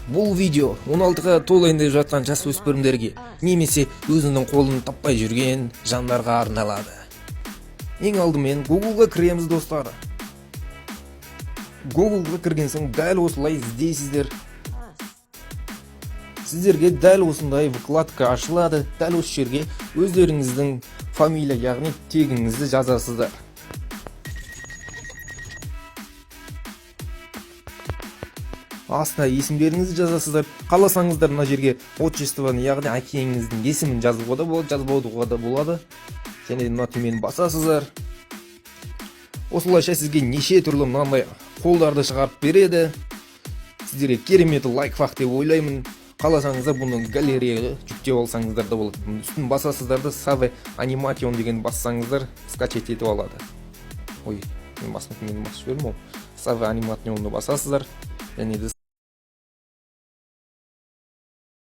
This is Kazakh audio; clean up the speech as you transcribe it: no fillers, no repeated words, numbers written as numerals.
Бул видео 16-га толайын деп жаткан жас өспүрүмдөргө немесе өзүнүн колун таппай жүрген жандарга арналады. Эң алдымен Google'га киремиз достор. Google'га кирген соң дәл осылай издейсиздер. Сиздерге дәл осындай вкладка ачылады. Дәл осы жерге өздөрүңүздүн фамилия, яғни тегиңизди жазасыздар. Астына есімдеріңізді жазасыздар. Қаласаңыздар мына жерге отчествоны, яғни әкеңіздің есімін жазуға да болады, жазбауға да болады. Және мына төмен басасыздар. Осылайша сізге неше түрлі мынандай қолдарды шығарып береді. Сіздерге керемет лайкфак деп ойлаймын. Қаласаңыздар бұны галереяға жүктеп алсаңыздар да болады. Үстін басасыздар да Save Animation деген бассаңыздар скачать етіп алады. Ой, мен басып жібердім ғой. Save Animation'ды басасыздар. Және де